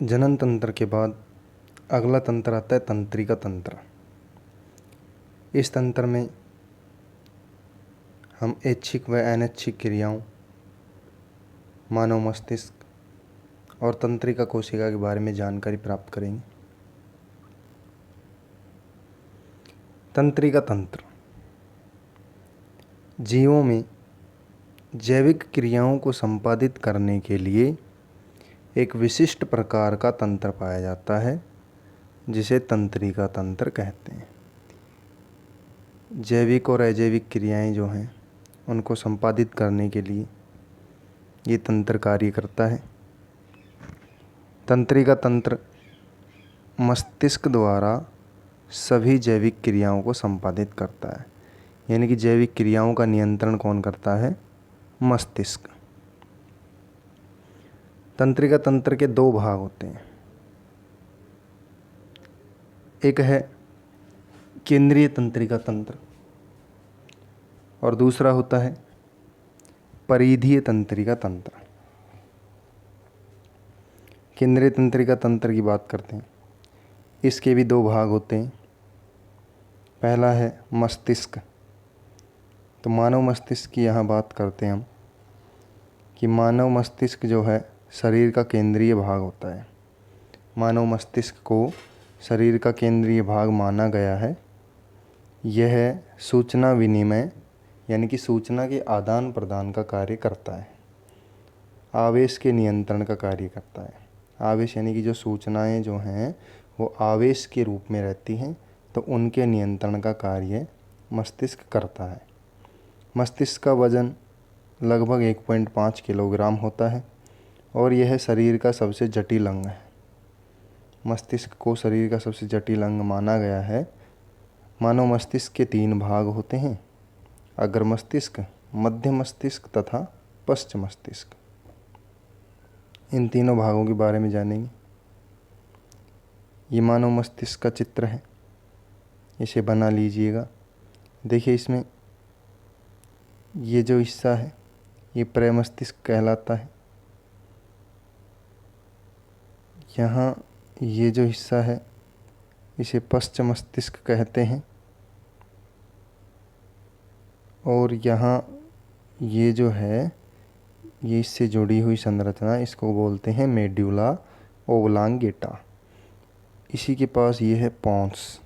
जनन तंत्र के बाद अगला तंत्र आता है तंत्रिका तंत्र। इस तंत्र में हम ऐच्छिक व अनैच्छिक क्रियाओं, मानव मस्तिष्क और तंत्रिका कोशिका के बारे में जानकारी प्राप्त करेंगे। तंत्रिका तंत्र जीवों में जैविक क्रियाओं को संपादित करने के लिए एक विशिष्ट प्रकार का तंत्र पाया जाता है, जिसे तंत्रिका तंत्र कहते हैं। जैविक और अजैविक क्रियाएं जो हैं उनको संपादित करने के लिए ये तंत्र कार्य करता है। तंत्रिका तंत्र मस्तिष्क द्वारा सभी जैविक क्रियाओं को संपादित करता है, यानी कि जैविक क्रियाओं का नियंत्रण कौन करता है? मस्तिष्क। तंत्रिका तंत्र के दो भाग होते हैं, एक है केंद्रीय तंत्रिका तंत्र और दूसरा होता है परिधीय तंत्रिका तंत्र। केंद्रीय तंत्रिका तंत्र की बात करते हैं। इसके भी दो भाग होते हैं। पहला है मस्तिष्क। तो मानव मस्तिष्क की यहाँ बात करते हैं हम कि मानव मस्तिष्क जो है शरीर का केंद्रीय भाग होता है। मानव मस्तिष्क को शरीर का केंद्रीय भाग माना गया है। यह सूचना विनिमय यानी कि सूचना के आदान प्रदान का कार्य करता है। आवेश के नियंत्रण का कार्य करता है। आवेश यानी कि जो सूचनाएं जो हैं वो आवेश के रूप में रहती हैं, तो उनके नियंत्रण का कार्य मस्तिष्क करता है। मस्तिष्क का वजन लगभग 1.5 किलोग्राम होता है और यह शरीर का सबसे जटिल अंग है। मस्तिष्क को शरीर का सबसे जटिल अंग माना गया है। मानव मस्तिष्क के 3 भाग होते हैं, अग्र मस्तिष्क, मध्य मस्तिष्क तथा पश्च मस्तिष्क। इन तीनों भागों के बारे में जानेंगे। ये मानव मस्तिष्क का चित्र है, इसे बना लीजिएगा। देखिए इसमें ये जो हिस्सा है ये प्रमस्तिष्क कहलाता है। यहाँ ये जो हिस्सा है इसे पश्च मस्तिष्क कहते हैं और यहाँ ये जो है ये इससे जुड़ी हुई संरचना, इसको बोलते हैं मेड्यूला ओब्लांगेटा। इसी के पास ये है पोंस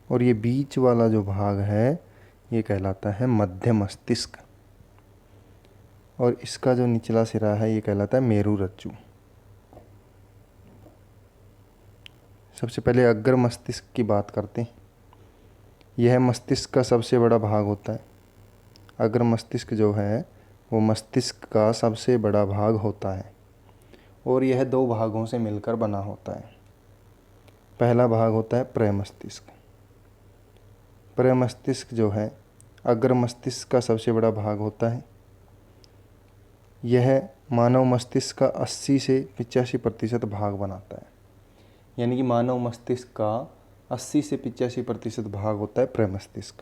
और ये बीच वाला जो भाग है ये कहलाता है मध्य मस्तिष्क और इसका जो निचला सिरा है ये कहलाता है मेरु रज्जु। सबसे पहले अग्र मस्तिष्क की बात करते हैं। यह मस्तिष्क का सबसे बड़ा भाग होता है। अग्र मस्तिष्क जो है वो मस्तिष्क का सबसे बड़ा भाग होता है और यह 2 भागों से मिलकर बना होता है। पहला भाग होता है प्रमस्तिष्क। प्रमस्तिष्क जो है अग्र मस्तिष्क का सबसे बड़ा भाग होता है। यह मानव मस्तिष्क का 80 से 85% भाग बनाता है, यानी कि मानव मस्तिष्क का 80 से 85% भाग होता है प्रमस्तिष्क।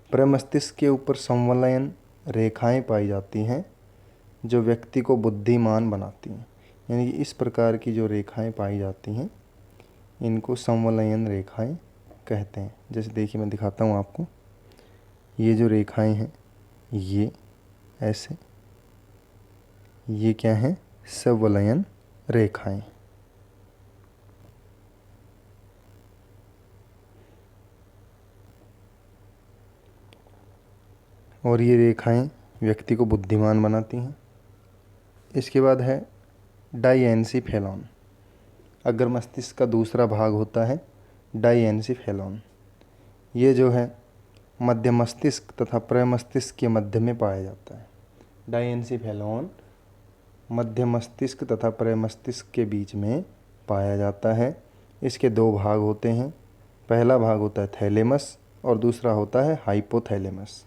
प्रमस्तिष्क के ऊपर संवलयन रेखाएं पाई जाती हैं जो व्यक्ति को बुद्धिमान बनाती हैं, यानी कि इस प्रकार की जो रेखाएं पाई जाती हैं इनको संवलयन रेखाएं कहते हैं। जैसे देखिए मैं दिखाता हूँ आपको, ये जो रेखाएं हैं ये ऐसे, ये क्या हैं? संवलयन रेखाएं। और ये रेखाएं व्यक्ति को बुद्धिमान बनाती हैं। इसके बाद है डाइएन्सीफेलॉन। अग्र मस्तिष्क का दूसरा भाग होता है डाइएन्सीफेलॉन। ये जो है मध्य मस्तिष्क तथा प्रमस्तिष्क के मध्य में पाया जाता है। डाइएन्सीफेलॉन मध्य मस्तिष्क तथा प्रमस्तिष्क के बीच में पाया जाता है। इसके 2 भाग होते हैं। पहला भाग होता है थैलेमस और दूसरा होता है हाइपोथैलेमस।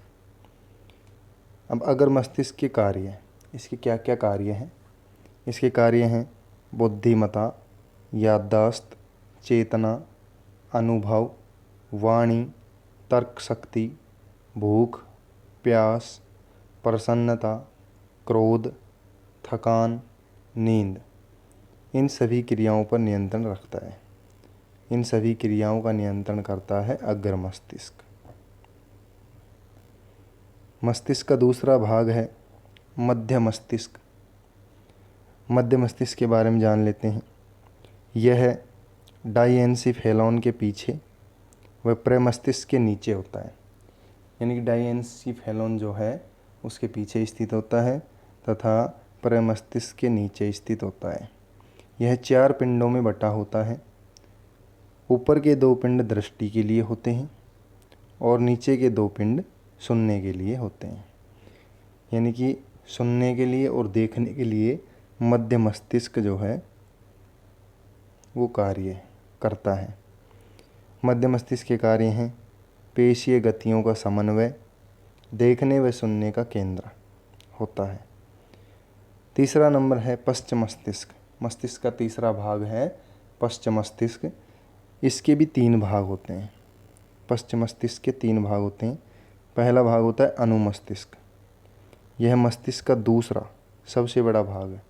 अब अगर मस्तिष्क के कार्य, इसके क्या क्या कार्य हैं? इसके कार्य हैं बुद्धिमत्ता, याददाश्त, चेतना, अनुभव, वाणी, तर्क शक्ति, भूख, प्यास, प्रसन्नता, क्रोध, थकान, नींद। इन सभी क्रियाओं पर नियंत्रण रखता है। इन सभी क्रियाओं का नियंत्रण करता है अग्र मस्तिष्क। मस्तिष्क का दूसरा भाग है मध्य मस्तिष्क। मध्य मस्तिष्क के बारे में जान लेते हैं। यह डाइएन्सीफेलॉन के पीछे व प्रमस्तिष्क के नीचे होता है। यानी कि डाइएन्सीफेलॉन जो है उसके पीछे स्थित होता है तथा प्रमस्तिष्क के नीचे स्थित होता है। यह 4 पिंडों में बटा होता है। ऊपर के 2 पिंड दृष्टि के लिए होते हैं और नीचे के 2 पिंड सुनने के लिए होते हैं। यानी कि सुनने के लिए और देखने के लिए मध्य मस्तिष्क जो है वो कार्य करता है। मध्य मस्तिष्क के कार्य हैं पेशीय गतियों का समन्वय, देखने व सुनने का केंद्र होता है। तीसरा नंबर है पश्च मस्तिष्क। मस्तिष्क का तीसरा भाग है पश्च मस्तिष्क। इसके भी 3 भाग होते हैं। पश्च मस्तिष्क के 3 भाग होते हैं। पहला भाग होता है अनुमस्तिष्क। यह मस्तिष्क का दूसरा सबसे बड़ा भाग है,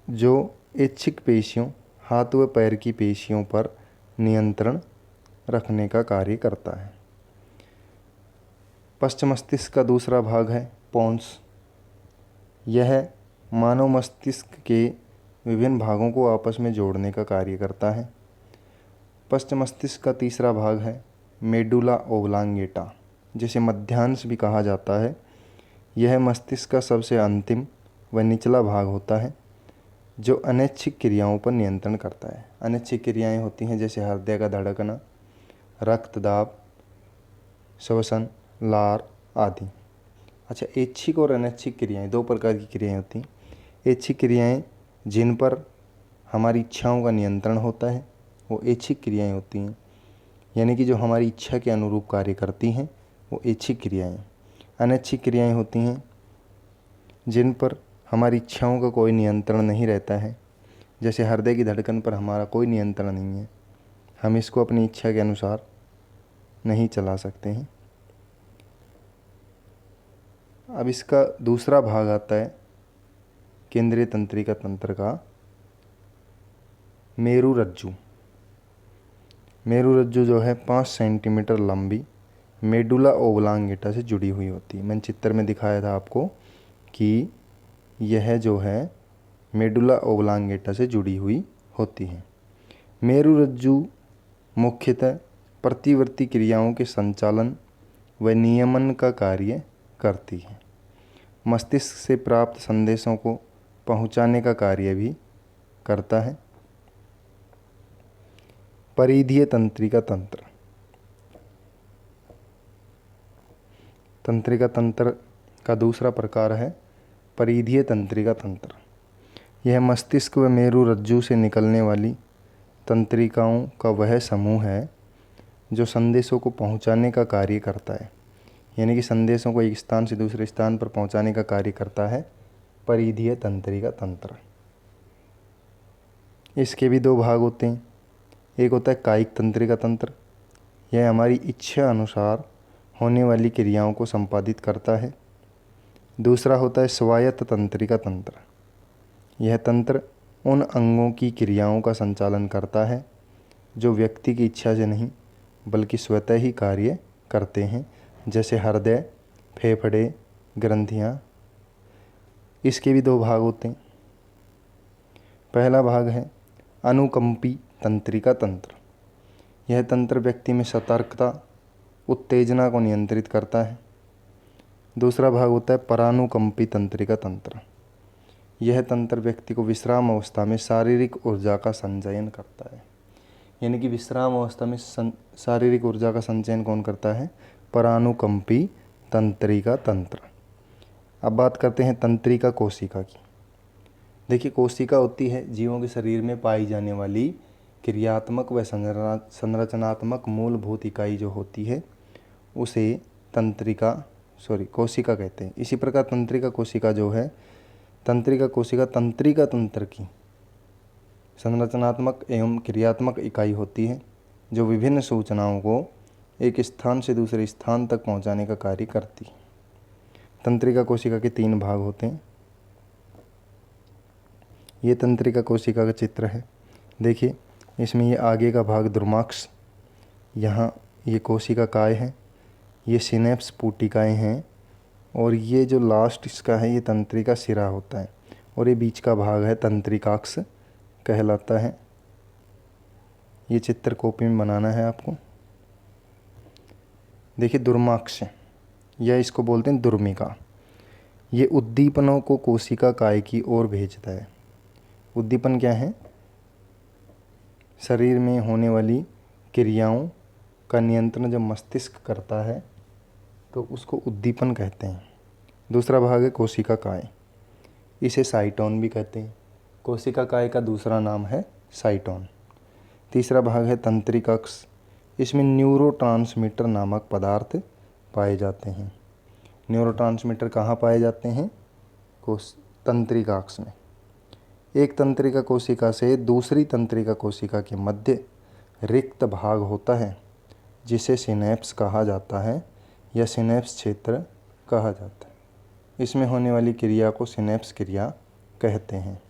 जो ऐच्छिक पेशियों, हाथ व पैर की पेशियों पर नियंत्रण रखने का कार्य करता है। पश्च मस्तिष्क का दूसरा भाग है पोन्स। यह मानव मस्तिष्क के विभिन्न भागों को आपस में जोड़ने का कार्य करता है। पश्च मस्तिष्क का तीसरा भाग है मेडुला ओब्लांगेटा, जिसे मध्यांश भी कहा जाता है। यह मस्तिष्क का सबसे अंतिम व निचला भाग होता है, जो अनैच्छिक क्रियाओं पर नियंत्रण करता है। अनैच्छिक क्रियाएं होती हैं जैसे हृदय का धड़कना, रक्तदाब, श्वसन, लार आदि। अच्छा, ऐच्छिक और अनैच्छिक क्रियाएं 2 प्रकार की क्रियाएं होती हैं। ऐच्छिक क्रियाएं जिन पर हमारी इच्छाओं का नियंत्रण होता है वो ऐच्छिक क्रियाएं होती हैं। यानी कि जो हमारी इच्छा के अनुरूप कार्य करती हैं वो ऐच्छिक क्रियाएं। अनैच्छिक क्रियाएं होती हैं जिन पर हमारी इच्छाओं का कोई नियंत्रण नहीं रहता है। जैसे हृदय की धड़कन पर हमारा कोई नियंत्रण नहीं है, हम इसको अपनी इच्छा के अनुसार नहीं चला सकते हैं। अब इसका दूसरा भाग आता है केंद्रीय तंत्रिका तंत्र का मेरुरज्जु। मेरुरज्जु जो है 5 सेंटीमीटर लंबी मेडुला ओब्लांगेटा से जुड़ी हुई होती है। मैंने चित्र में दिखाया था आपको कि यह जो है मेडुला ओब्लांगेटा से जुड़ी हुई होती है। मेरुरज्जु मुख्यतः प्रतिवर्ती क्रियाओं के संचालन व नियमन का कार्य करती है। मस्तिष्क से प्राप्त संदेशों को पहुंचाने का कार्य भी करता है। परिधीय तंत्रिका तंत्र। तंत्रिका तंत्र का दूसरा प्रकार है परिधीय तंत्रिका तंत्र। यह मस्तिष्क व मेरुरज्जु से निकलने वाली तंत्रिकाओं का वह समूह है जो संदेशों को पहुंचाने का कार्य करता है। यानी कि संदेशों को एक स्थान से दूसरे स्थान पर पहुंचाने का कार्य करता है परिधीय तंत्रिका तंत्र। इसके भी 2 भाग होते हैं। एक होता है कायिक तंत्रिका तंत्र। यह हमारी इच्छा अनुसार होने वाली क्रियाओं को संपादित करता है। दूसरा होता है स्वायत्त तंत्रिका तंत्र। यह तंत्र उन अंगों की क्रियाओं का संचालन करता है जो व्यक्ति की इच्छा से नहीं बल्कि स्वतः ही कार्य करते हैं, जैसे हृदय, फेफड़े, ग्रंथियाँ। इसके भी 2 भाग होते हैं। पहला भाग है अनुकंपी तंत्रिका तंत्र। यह तंत्र व्यक्ति में सतर्कता, उत्तेजना को नियंत्रित करता है। दूसरा भाग होता है परानुकंपी तंत्रिका तंत्र। यह तंत्र व्यक्ति को विश्राम अवस्था में शारीरिक ऊर्जा का संचयन करता है। यानी कि विश्राम अवस्था में शारीरिक ऊर्जा का संचयन कौन करता है? परानुकंपी तंत्रिका तंत्र। अब बात करते हैं तंत्रिका कोशिका की। देखिए, कोशिका होती है जीवों के शरीर में पाई जाने वाली क्रियात्मक व संरचनात्मक मूलभूत इकाई जो होती है उसे कोशिका कहते हैं। इसी प्रकार तंत्रिका कोशिका जो है, तंत्रिका कोशिका तंत्रिका तंत्र की संरचनात्मक एवं क्रियात्मक इकाई होती है जो विभिन्न सूचनाओं को एक स्थान से दूसरे स्थान तक पहुंचाने का कार्य करती है। तंत्रिका कोशिका के 3 भाग होते हैं। ये तंत्रिका कोशिका का चित्र है। देखिए इसमें ये आगे का भाग दुर्माक्ष, यहाँ ये कोशिका काय है, ये सिनेप्स पुटिकाएँ हैं, और ये जो लास्ट इसका है ये तंत्रिका सिरा होता है, और ये बीच का भाग है तंत्रिकाक्ष कहलाता है। ये चित्र कॉपी में बनाना है आपको। देखिए दुर्माक्ष, या इसको बोलते हैं दुर्मिका, ये उद्दीपनों को कोशिका काय की ओर भेजता है। उद्दीपन क्या है? शरीर में होने वाली क्रियाओं का नियंत्रण जब मस्तिष्क करता है तो उसको उद्दीपन कहते हैं। दूसरा भाग है कोशिका काय, इसे साइटोन भी कहते हैं। कोशिका काय का दूसरा नाम है साइटोन। तीसरा भाग है तंत्रिकाक्ष, इसमें न्यूरोट्रांसमीटर नामक पदार्थ पाए जाते हैं। न्यूरोट्रांसमीटर कहाँ पाए जाते हैं? तंत्रिकाक्ष में। एक तंत्रिका कोशिका से दूसरी तंत्रिका कोशिका के मध्य रिक्त भाग होता है जिसे सिनेप्स कहा जाता है या सिनेप्स क्षेत्र कहा जाता है। इसमें होने वाली क्रिया को सिनेप्स क्रिया कहते हैं।